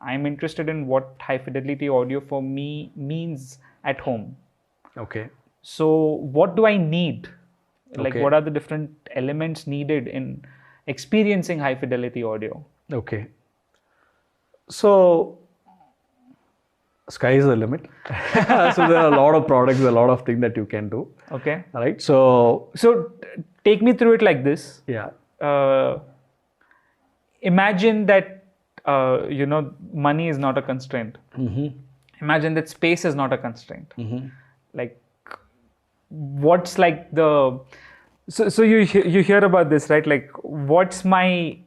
I'm interested in what high fidelity audio for me means at home. Okay. So what do I need? Like, Okay. what are the different elements needed in experiencing high fidelity audio? Okay. So, sky is the limit. So there are a lot of products, a lot of things that you can do. Okay. Right. So Take me through it like this. yeah. Imagine that, money is not a constraint. Imagine that space is not a constraint. Like, what's like the... So you hear about this, right? Like, what's my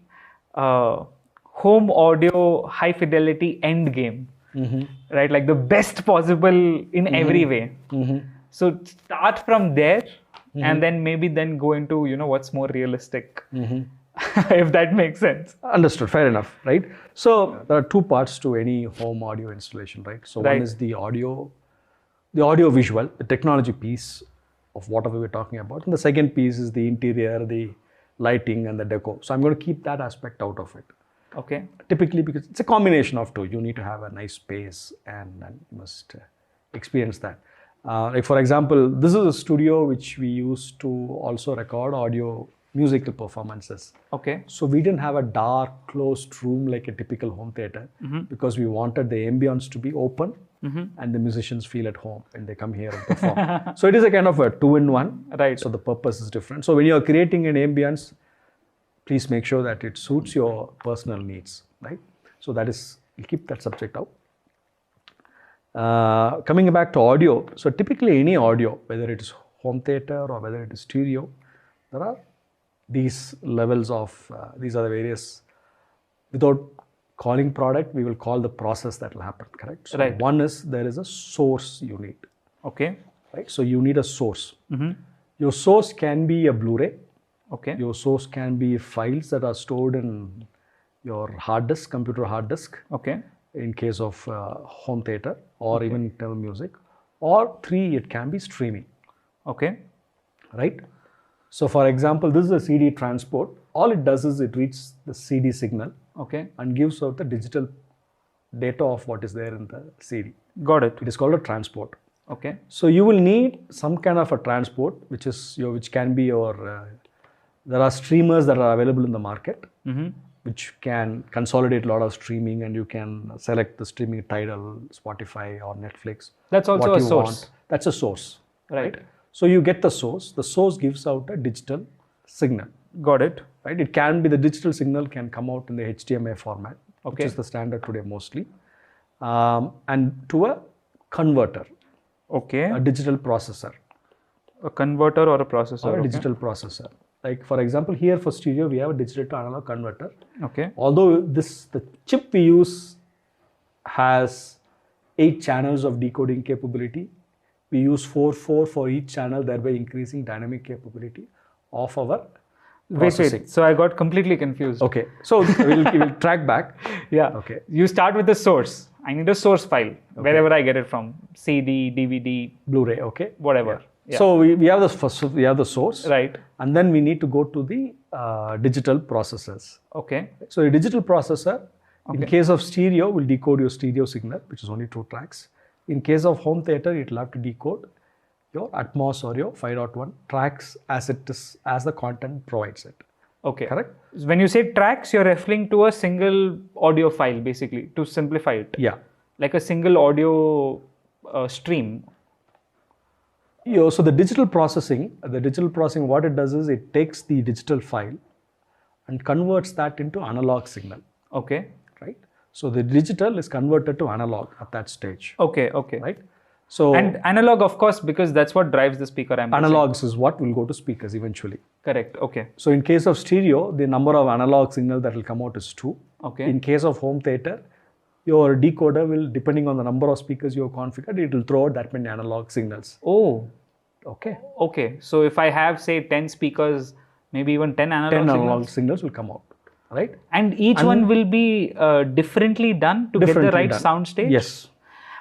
home audio high fidelity end game? Right? Like the best possible in every way. So start from there and then maybe then go into, what's more realistic. If that makes sense. Understood. Fair enough. Right. So there are two parts to any home audio installation, right? So one is the audio visual, the technology piece of whatever we're talking about. And the second piece is the interior, the lighting and the deco. So I'm going to keep that aspect out of it. Okay. Typically, because it's a combination of two. You need to have a nice space and you must experience that. Like for example, this is a studio which we use to also record audio musical performances. Okay. So we didn't have a dark, closed room like a typical home theater because we wanted the ambience to be open and the musicians feel at home when they come here and perform. So it is a kind of a two-in-one. Right. So the purpose is different. So when you are creating an ambience, please make sure that it suits your personal needs, right? So that is, we'll keep that subject out. Coming back to audio. So typically any audio, whether it is home theater or whether it is stereo, there are these levels of, these are the various, without calling product, we will call the process that will happen, correct? So right. One is, there is a source you need. Okay. Right? So you need a source. Your source can be a Blu-ray. Okay. Your source can be files that are stored in your hard disk, computer hard disk. Okay. In case of home theater or even internal music. Or three, it can be streaming. Okay. Right? So for example, this is a CD transport. All it does is it reads the CD signal. Okay. And gives out the digital data of what is there in the CD. Got it. It is called a transport. Okay. So you will need some kind of a transport, which can be your, there are streamers that are available in the market, which can consolidate a lot of streaming, and you can select the streaming Tidal, Spotify or Netflix. That's also a source. That's a source. Right. So you get the source. The source gives out a digital signal. Got it. Right. It can be, the digital signal can come out in the HDMI format, okay, which is the standard today mostly, and to a converter. Okay. A digital processor. A converter or a processor. Or a digital processor. Like for example, here for stereo, we have a digital to analog converter. Okay. Although the chip we use has 8 channels of decoding capability, we use 4 for each channel, thereby increasing dynamic capability of our processing. Wait. So I got completely confused. Okay. So we'll track back. Yeah. Okay. You start with the source. I need a source file, wherever I get it from. CD, DVD, Blu-ray. Okay. Whatever. Yeah. So we have the source. Right. And then we need to go to the digital processors. Okay. So a digital processor, in case of stereo, will decode your stereo signal, which is only 2 tracks. In case of home theater, it will have to decode your Atmos or your 5.1 tracks as the content provides it. Okay. Correct? When you say tracks, you're referring to a single audio file, basically, to simplify it. Yeah. Like a single audio stream. So the digital processing, what it does is it takes the digital file and converts that into analog signal. Okay. Right? So the digital is converted to analog at that stage. Okay. Right? So and analog, of course, because that's what drives the speaker amplifier. Analogs is what will go to speakers eventually. Correct. Okay. So in case of stereo, the number of analog signals that will come out is 2. Okay. In case of home theater, your decoder will, depending on the number of speakers you have configured, it will throw out that many analog signals. Oh. Okay. Okay. So if I have, say, 10 speakers, maybe even 10 analog 10 signals. analog signals will come out. Right? And each one will be differently done to get the right sound stage? Yes.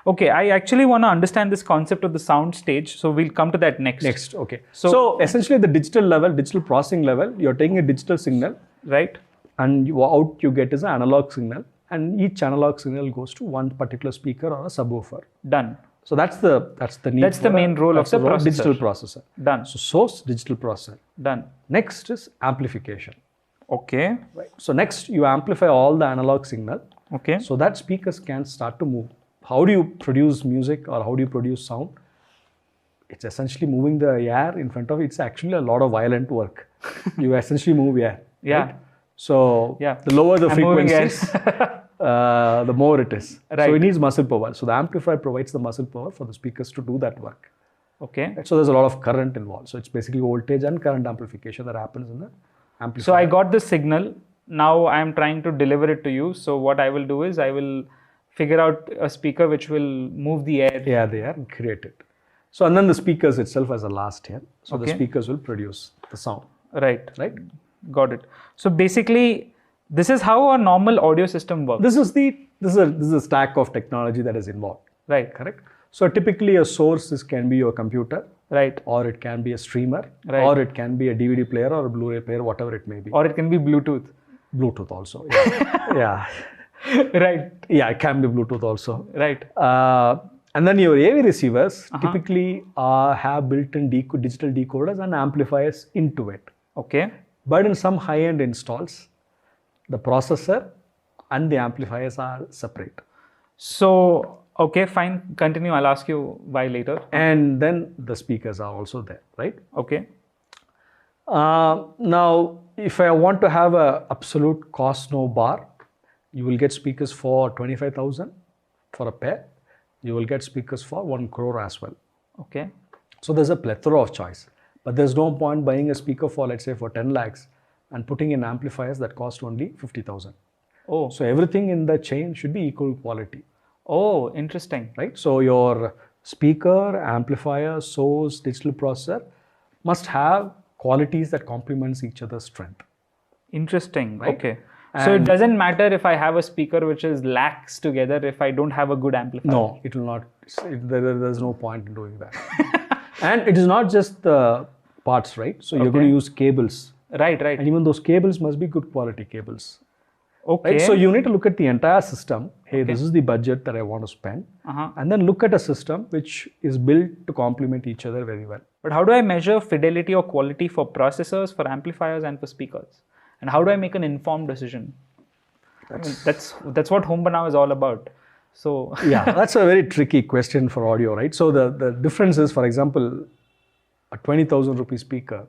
Okay, I actually want to understand this concept of the sound stage, so we'll come to that next. Okay. So essentially the digital level, digital processing level, you're taking a digital signal, right? And out you get is an analog signal, and each analog signal goes to one particular speaker or a subwoofer. Done. So that's the need. That's the main role of the processor. Digital processor. Done. So source, digital processor. Done. Next is amplification. Okay. Right. So next you amplify all the analog signal. Okay. So that speakers can start to move. How do you produce music or how do you produce sound? It's essentially moving the air in front of it. It's actually a lot of violent work. You essentially move air. Yeah. Right? So Yeah. the lower the I'm moving frequencies, the more it is. Right. So it needs muscle power. So the amplifier provides the muscle power for the speakers to do that work. Okay. Right? So there's a lot of current involved. So it's basically voltage and current amplification that happens in the amplifier. So I got the signal. Now I am trying to deliver it to you. So what I will do is I will figure out a speaker which will move the air. Yeah, they are and create it. So and then the speakers itself as a last here. So the Okay. speakers will produce the sound. Right. Right. Got it. So basically, this is how a normal audio system works. This is a stack of technology that is involved. Right. Correct. So typically a source can be your computer, Right. or it can be a streamer, Right. or it can be a DVD player or a Blu-ray player, whatever it may be. Or it can be Bluetooth. Bluetooth also. Yeah. Yeah. Right. Yeah, it can be Bluetooth also. Right. And then your AV receivers typically have built-in digital decoders and amplifiers into it. Okay. But in some high-end installs, the processor and the amplifiers are separate. So, okay, fine. Continue. I'll ask you why later. And then the speakers are also there, right? Okay. Now, if I want to have a absolute cost no bar, you will get speakers for 25,000 for a pair. You will get speakers for 1 crore as well. Okay. So there's a plethora of choice, but there's no point buying a speaker for, let's say, for 10 lakhs and putting in amplifiers that cost only 50,000. Oh. So everything in the chain should be equal quality, Oh, interesting. right? So your speaker, amplifier, source, digital processor must have qualities that complements each other's strength. Interesting. Right? Okay. So it doesn't matter if I have a speaker which is lakhs together if I don't have a good amplifier. No, it will not. There's no point in doing that. And it is not just the parts, right? So you're going to use cables. Right. Right. And even those cables must be good quality cables. Okay. Right? So you need to look at the entire system. Hey, this is the budget that I want to spend. And then look at a system which is built to complement each other very well. But how do I measure fidelity or quality for processors, for amplifiers, and for speakers? And how do I make an informed decision? That's what Home Banao is all about. So Yeah, that's a very tricky question for audio, right? So the difference is, for example, a 20,000 rupee speaker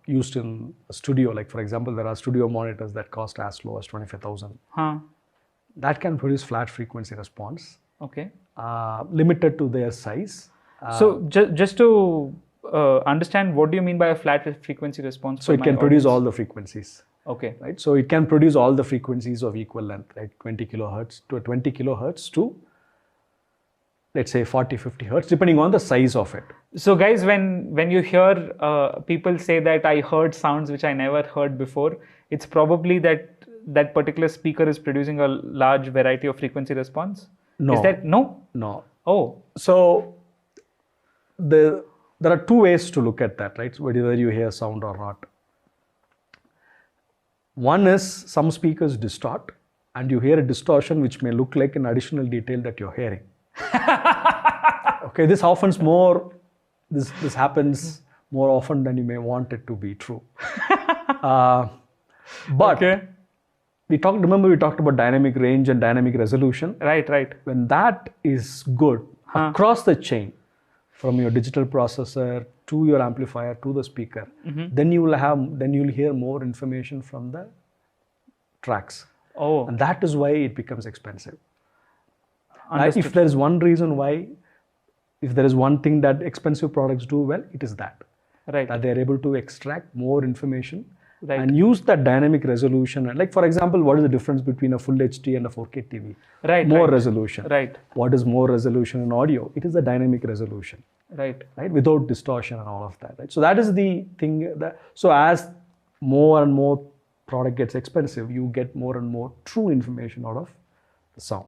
used in a studio, like for example, there are studio monitors that cost as low as 25,000. That can produce flat frequency response, Okay. limited to their size. So just to understand, what do you mean by a flat frequency response? So it can produce all the frequencies. Okay. Right? So it can produce all the frequencies of equal length, right? 20 kilohertz to, let's say 40, 50 hertz, depending on the size of it. So guys, when you hear people say that I heard sounds which I never heard before, it's probably that particular speaker is producing a large variety of frequency response? No. Is that no? No. Oh. So there are two ways to look at that, right? Whether you hear sound or not. One is some speakers distort and you hear a distortion which may look like an additional detail that you're hearing. Okay, this happens more often than you may want it to be true. But we talked about dynamic range and dynamic resolution. Right. When that is good across the chain, from your digital processor to your amplifier to the speaker, then you'll hear more information from the tracks. Oh. And that is why it becomes expensive. Understood. If there is one reason why, if there is one thing that expensive products do well, it is that. Right. That they are able to extract more information Right. and use that dynamic resolution. Like for example, what is the difference between a full HD and a 4K TV? Right. More resolution. Right. What is more resolution in audio? It is the dynamic resolution. Right. Right, without distortion and all of that, right? So that is the thing so as more and more product gets expensive, you get more and more true information out of the sound.